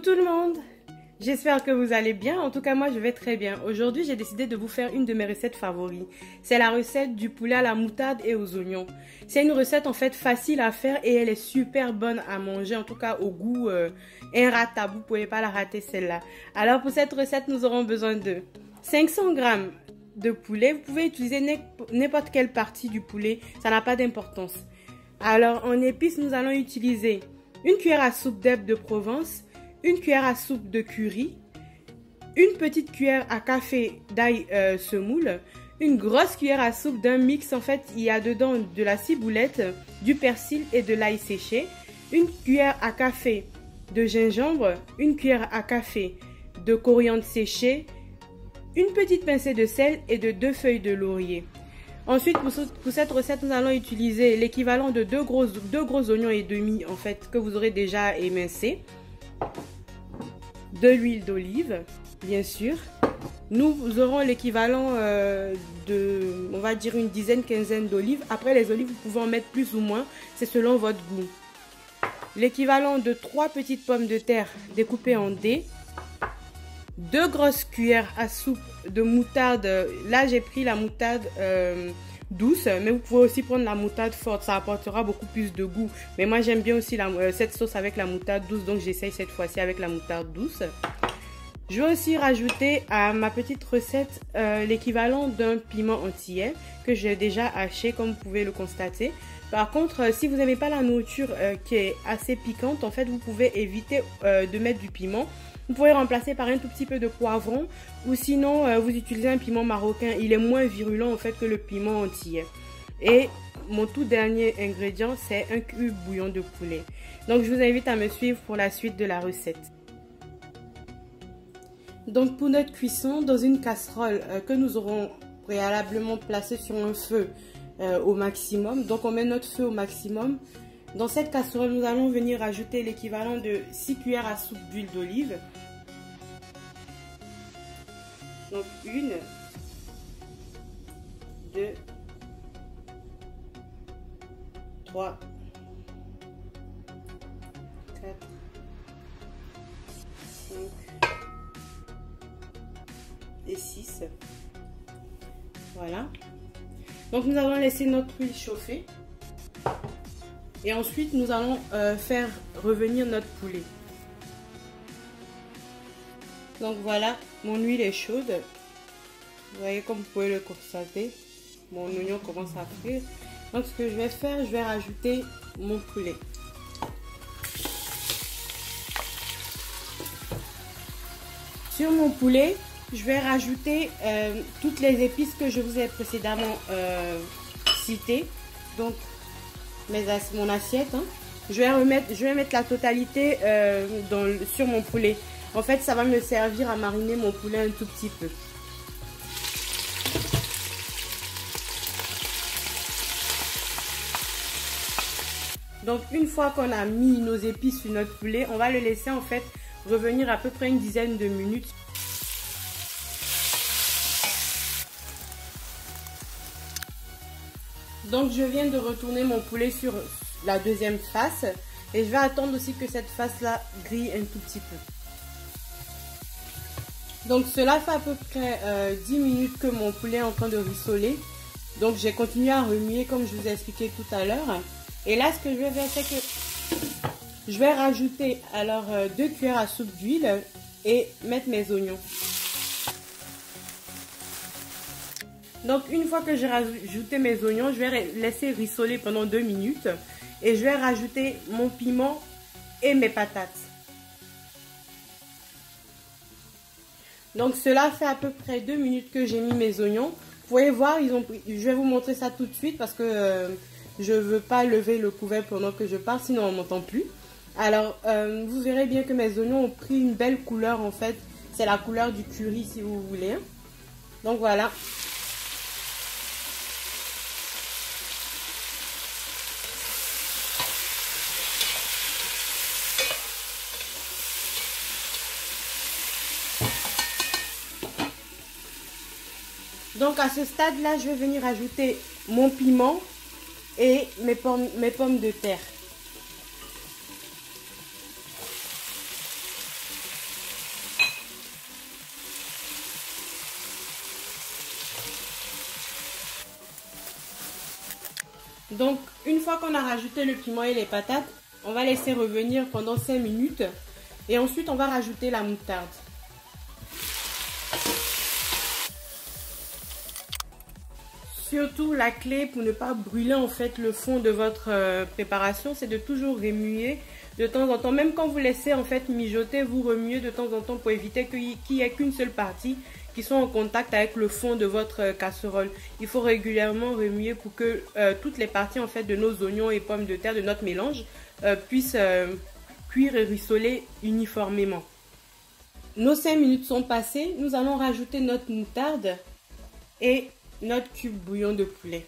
tout le monde, j'espère que vous allez bien. En tout cas moi je vais très bien. Aujourd'hui j'ai décidé de vous faire une de mes recettes favoris. C'est la recette du poulet à la moutarde et aux oignons. C'est une recette en fait facile à faire et elle est super bonne à manger. En tout cas au goût inratable, vous ne pouvez pas la rater celle-là. Alors pour cette recette nous aurons besoin de 500 g de poulet. Vous pouvez utiliser n'importe quelle partie du poulet, ça n'a pas d'importance. Alors en épices nous allons utiliser une cuillère à soupe d'herbes de Provence, une cuillère à soupe de curry, une petite cuillère à café d'ail semoule, une grosse cuillère à soupe d'un mix. En fait, il y a dedans de la ciboulette, du persil et de l'ail séché, une cuillère à café de gingembre, une cuillère à café de coriandre séché, une petite pincée de sel et de 2 feuilles de laurier. Ensuite, pour cette recette, nous allons utiliser l'équivalent de deux gros oignons et demi, en fait, que vous aurez déjà émincés. De l'huile d'olive, bien sûr. Nous aurons l'équivalent de, on va dire, une dizaine, quinzaine d'olives. Après, les olives, vous pouvez en mettre plus ou moins, c'est selon votre goût. L'équivalent de 3 petites pommes de terre découpées en dés. 2 grosses cuillères à soupe de moutarde. Là, j'ai pris la moutarde douce, mais vous pouvez aussi prendre la moutarde forte, ça apportera beaucoup plus de goût. Mais moi, j'aime bien aussi cette sauce avec la moutarde douce, donc j'essaye cette fois-ci avec la moutarde douce. Je vais aussi rajouter à ma petite recette l'équivalent d'un piment antillais que j'ai déjà haché, comme vous pouvez le constater. Par contre, si vous n'aimez pas la nourriture qui est assez piquante, en fait, vous pouvez éviter de mettre du piment. Vous pouvez remplacer par un tout petit peu de poivron ou sinon vous utilisez un piment marocain. Il est moins virulent en fait que le piment antillais. Et mon tout dernier ingrédient, c'est un cube bouillon de poulet. Donc je vous invite à me suivre pour la suite de la recette. Donc pour notre cuisson, dans une casserole que nous aurons préalablement placée sur un feu au maximum. Donc on met notre feu au maximum. Dans cette casserole, nous allons venir ajouter l'équivalent de 6 cuillères à soupe d'huile d'olive. Donc 1, 2, 3, 4, 5 et 6. Voilà. Donc nous allons laisser notre huile chauffer. Et ensuite, nous allons faire revenir notre poulet. Donc voilà, mon huile est chaude. Vous voyez, comme vous pouvez le constater, mon oignon commence à frire. Donc ce que je vais faire, je vais rajouter mon poulet. Sur mon poulet, je vais rajouter toutes les épices que je vous ai précédemment citées. Donc mon assiette, hein. Je vais mettre la totalité sur mon poulet. En fait, ça va me servir à mariner mon poulet un tout petit peu. Donc une fois qu'on a mis nos épices sur notre poulet, on va le laisser en fait revenir à peu près une dizaine de minutes. Donc je viens de retourner mon poulet sur la deuxième face et je vais attendre aussi que cette face là grille un tout petit peu. Donc cela fait à peu près 10 minutes que mon poulet est en train de rissoler. Donc j'ai continué à remuer comme je vous ai expliqué tout à l'heure. Et là ce que je vais faire, c'est que je vais rajouter alors 2 cuillères à soupe d'huile et mettre mes oignons. Donc une fois que j'ai rajouté mes oignons, je vais laisser rissoler pendant 2 minutes et je vais rajouter mon piment et mes patates. Donc cela fait à peu près 2 minutes que j'ai mis mes oignons. Vous pouvez voir, je vais vous montrer ça tout de suite parce que je ne veux pas lever le couvert pendant que je parle, sinon on ne m'entend plus. Alors vous verrez bien que mes oignons ont pris une belle couleur en fait. C'est la couleur du curry si vous voulez. Donc voilà. Donc à ce stade-là, je vais venir ajouter mon piment et mes pommes de terre. Donc, une fois qu'on a rajouté le piment et les patates, on va laisser revenir pendant 5 minutes. Et ensuite, on va rajouter la moutarde. Surtout, la clé pour ne pas brûler en fait le fond de votre préparation, c'est de toujours remuer de temps en temps. Même quand vous laissez en fait mijoter, vous remuez de temps en temps pour éviter qu'il n'y ait qu'une seule partie qui soit en contact avec le fond de votre casserole. Il faut régulièrement remuer pour que toutes les parties en fait de nos oignons et pommes de terre, de notre mélange, puissent cuire et rissoler uniformément. Nos 5 minutes sont passées, nous allons rajouter notre moutarde et notre cube bouillon de poulet.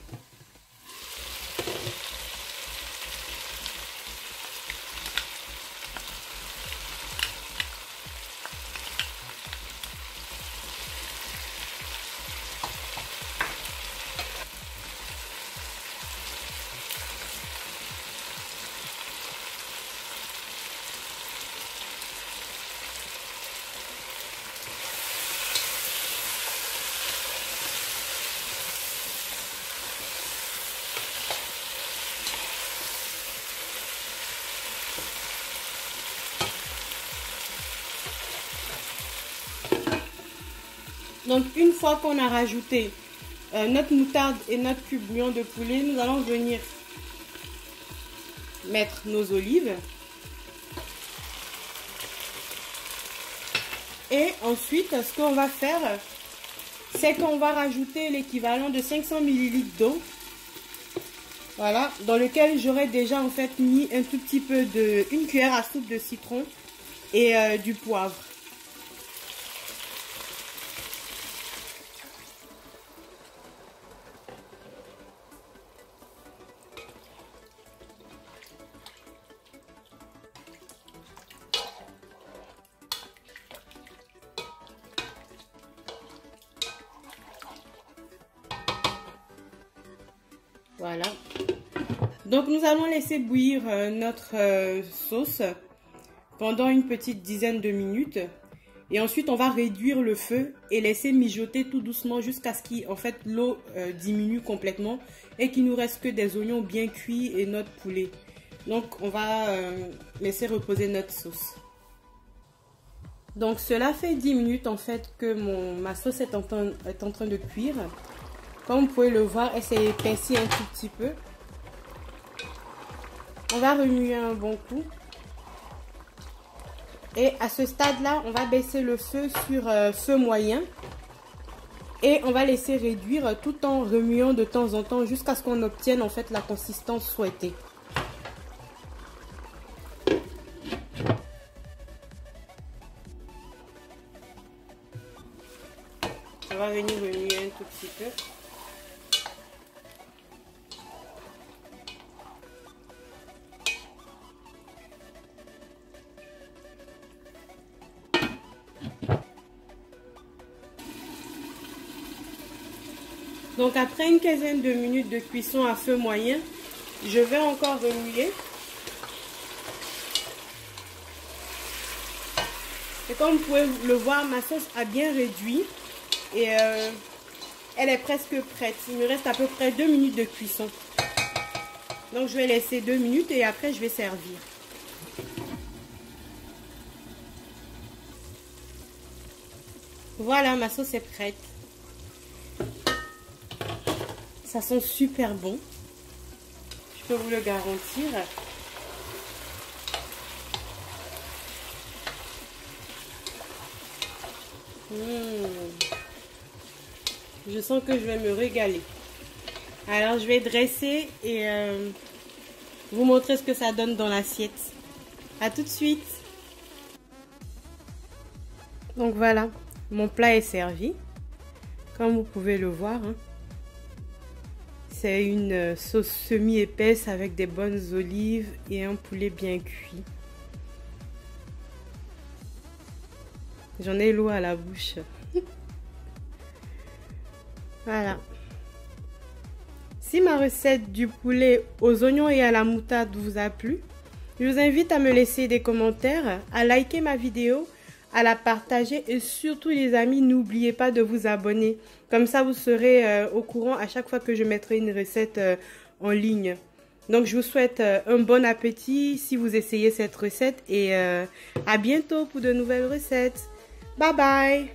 Donc une fois qu'on a rajouté notre moutarde et notre cube bouillon de poulet, nous allons venir mettre nos olives. Et ensuite, ce qu'on va faire, c'est qu'on va rajouter l'équivalent de 500 ml d'eau. Voilà, dans lequel j'aurais déjà en fait mis un tout petit peu une cuillère à soupe de citron et du poivre. Voilà. Donc nous allons laisser bouillir notre sauce pendant une petite dizaine de minutes. Et ensuite on va réduire le feu et laisser mijoter tout doucement jusqu'à ce qu'en fait l'eau diminue complètement et qu'il nous reste que des oignons bien cuits et notre poulet. Donc on va laisser reposer notre sauce. Donc cela fait 10 minutes en fait que ma sauce est en train de cuire. Comme vous pouvez le voir, elle s'est épaissie un tout petit peu. On va remuer un bon coup. Et à ce stade-là, on va baisser le feu sur feu moyen. Et on va laisser réduire tout en remuant de temps en temps jusqu'à ce qu'on obtienne en fait la consistance souhaitée. On va venir remuer un tout petit peu. Donc après une quinzaine de minutes de cuisson à feu moyen, je vais encore remuer. Et comme vous pouvez le voir, ma sauce a bien réduit et elle est presque prête. Il me reste à peu près 2 minutes de cuisson. Donc je vais laisser 2 minutes et après je vais servir. Voilà, ma sauce est prête. Ça sent super bon. Je peux vous le garantir. Je sens que je vais me régaler. Alors je vais dresser et vous montrer ce que ça donne dans l'assiette. À tout de suite. Donc voilà, mon plat est servi. Comme vous pouvez le voir, hein. C'est une sauce semi-épaisse avec des bonnes olives et un poulet bien cuit. J'en ai l'eau à la bouche. Voilà. Si ma recette du poulet aux oignons et à la moutarde vous a plu, je vous invite à me laisser des commentaires, à liker ma vidéo, à la partager et surtout les amis, n'oubliez pas de vous abonner. Comme ça, vous serez au courant à chaque fois que je mettrai une recette en ligne. Donc je vous souhaite un bon appétit si vous essayez cette recette et à bientôt pour de nouvelles recettes. Bye bye!